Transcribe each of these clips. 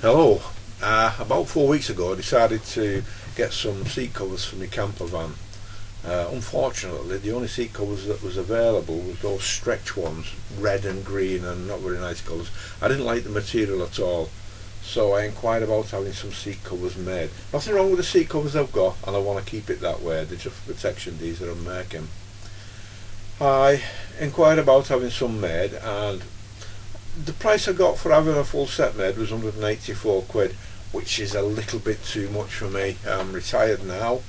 Hello. About 4 weeks ago I decided to get some seat covers for my camper van. Unfortunately the only seat covers that was available was those stretch ones, red and green and not very nice colours. I didn't like the material at all, so I inquired about having some seat covers made. Nothing wrong with the seat covers I've got, and I want to keep it that way. They're just for protection, these that I'm making. I inquired about having some made, and the price I got for having a full set made was 184 quid, which is a little bit too much for me. I'm retired now.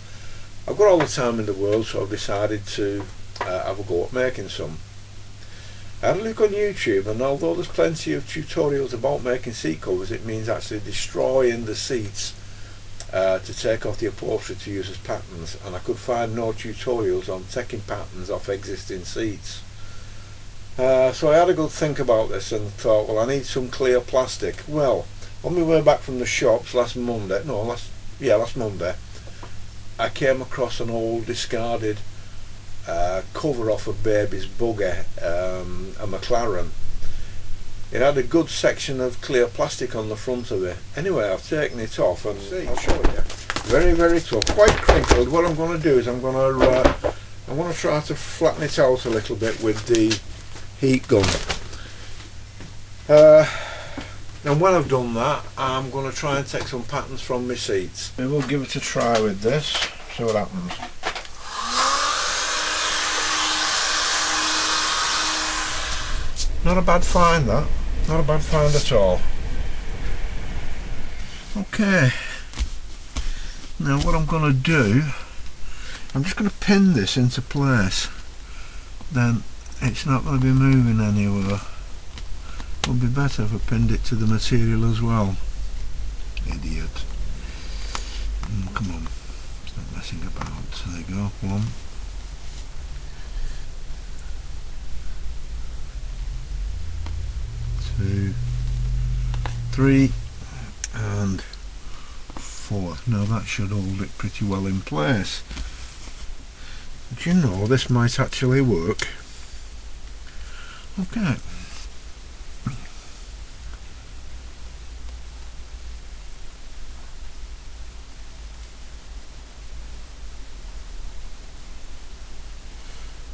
I've got all the time in the world, so I've decided to have a go at making some. I had a look on YouTube, and although there's plenty of tutorials about making seat covers, it means actually destroying the seats to take off the upholstery to use as patterns, and I could find no tutorials on taking patterns off existing seats. So I had a good think about this and thought, well, I need some clear plastic. Well, on my way back from the shops last Monday, I came across an old discarded cover off a baby's buggy, a McLaren. It had a good section of clear plastic on the front of it. Anyway, I've taken it off and I'll show you. Very, very tough, quite crinkled. What I'm going to do is I'm going to try to flatten it out a little bit with the heat gun. And when I've done that, I'm going to try and take some patterns from my seats. We will give it a try with this, see what happens. Not a bad find, that. Not a bad find at all. Okay, now what I'm going to do, I'm just going to pin this into place. Then it's not going to be moving anywhere. It would be better if I pinned it to the material as well. Idiot. Come on, stop messing about. There you go, 1, 2, 3 and 4. Now that should hold it pretty well in place. But you know, this might actually work. Okay.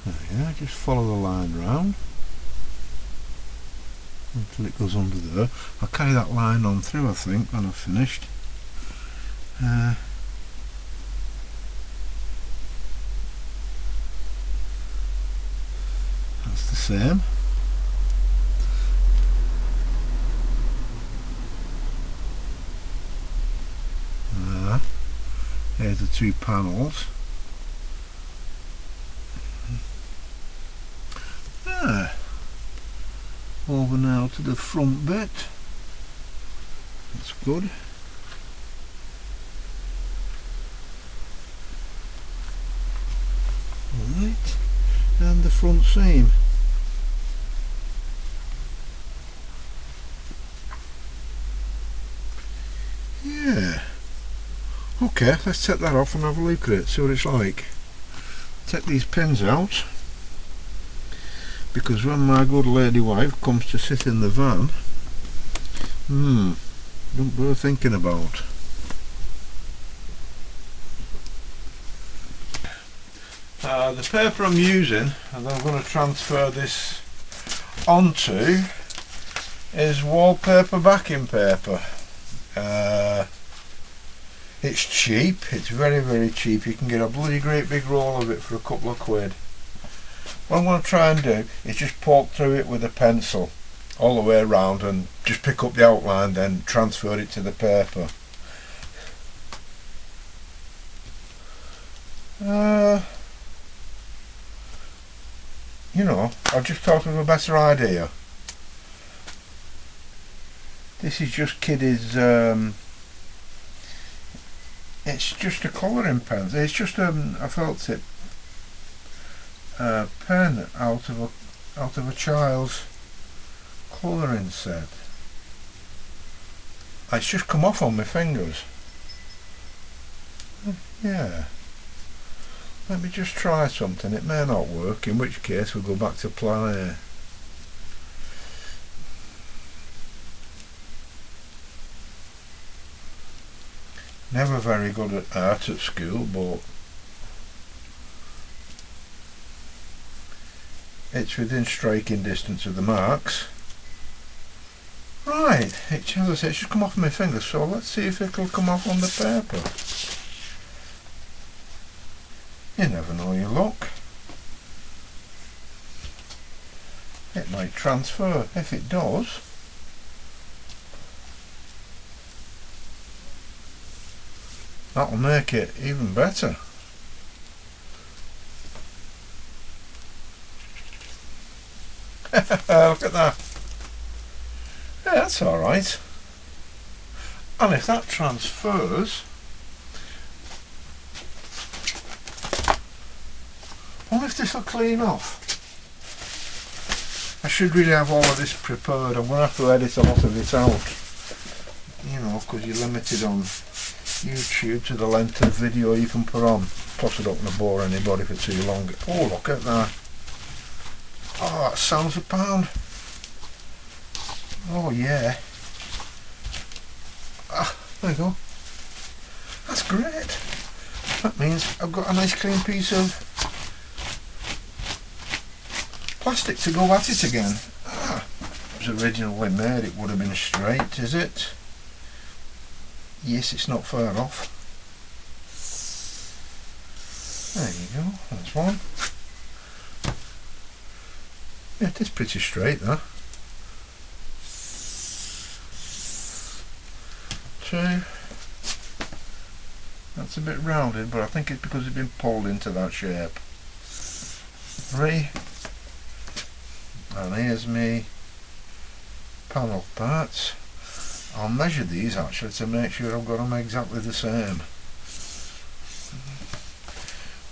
There we go, just follow the line round until it goes under there. I'll carry that line on through, I think, when I've finished. That's the same. Here's the 2 panels. Over now to the front bit. That's good. Alright, and the front seam. Yeah. Okay, let's take that off and have a look at it, see what it's like. Take these pins out, because when my good lady wife comes to sit in the van, don't bear thinking about. The paper I'm using, and I'm going to transfer this onto, is wallpaper backing paper. It's cheap, it's very, very cheap. You can get a bloody great big roll of it for a couple of quid. What I'm going to try and do is just poke through it with a pencil all the way around and just pick up the outline, then transfer it to the paper. You know, I've just thought of a better idea. This is just kiddies, it's just a colouring pen. It's just a felt tip pen out of a child's colouring set. It's just come off on my fingers. Yeah. Let me just try something. It may not work, in which case we'll go back to plan A. Never very good at art at school, but it's within striking distance of the marks. Right, as I say, it should come off my finger, so let's see if it'll come off on the paper. You never know your luck. It might transfer. If it does, that'll make it even better. Look at that. Yeah, that's alright. And if that transfers, I wonder if this will clean off. I should really have all of this prepared. I'm going to have to edit a lot of it out. You know, because you're limited on YouTube to the length of video you can put on. Plus I don't want to bore anybody for too long. Oh, look at that. Oh, that sounds £1. Oh yeah. Ah, there you go. That's great. That means I've got a nice clean piece of plastic to go at it again. Ah, it was originally made, it would have been straight, is it? Yes, it's not far off. There you go, that's one. Yeah, it is pretty straight, that. Two. That's a bit rounded, but I think it's because it's been pulled into that shape. Three. And here's me panel parts. I'll measure these actually to make sure I've got them exactly the same.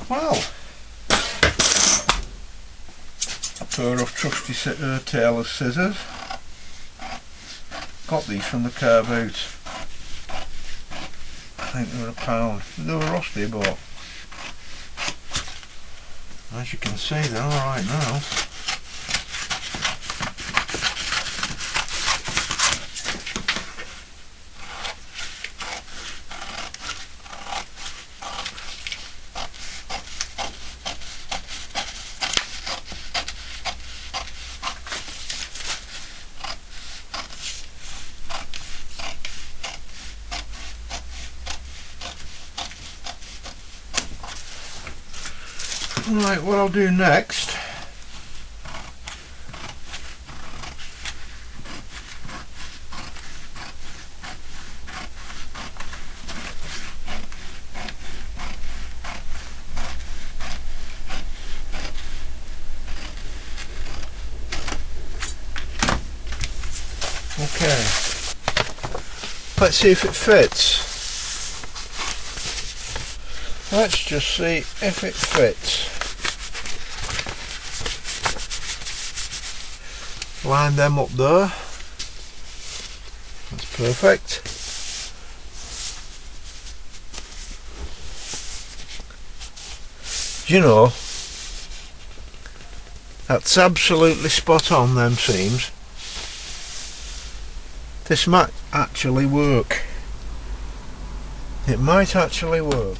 Well, a pair of trusty tailor's scissors. Got these from the car boot. I think they were £1. They were rusty, but as you can see they're alright now. Right, what I'll do next okay, let's see if it fits. Let's just see if it fits. Line them up there. That's perfect. Do you know, that's absolutely spot on, them seams. This might actually work. It might actually work.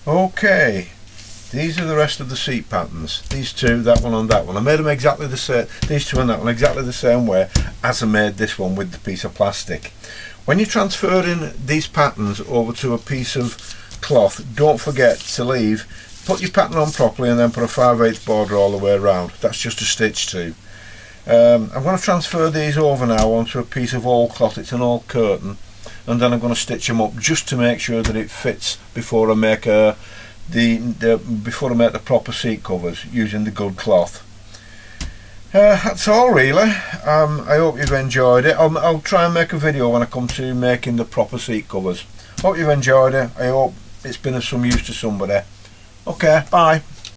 Okay, these are the rest of the seat patterns. These two, that one and that one. I made them exactly the same, these two and that one exactly the same way as I made this one with the piece of plastic. When you're transferring these patterns over to a piece of cloth, don't forget to put your pattern on properly and then put a 5/8 border all the way around. That's just a stitch too. I'm going to transfer these over now onto a piece of old cloth. It's an old curtain, and then I'm going to stitch them up just to make sure that it fits before I make before I make the proper seat covers using the good cloth. That's all really. I hope you've enjoyed it. I'll try and make a video when I come to making the proper seat covers. Hope you've enjoyed it. I hope it's been of some use to somebody. Okay, bye.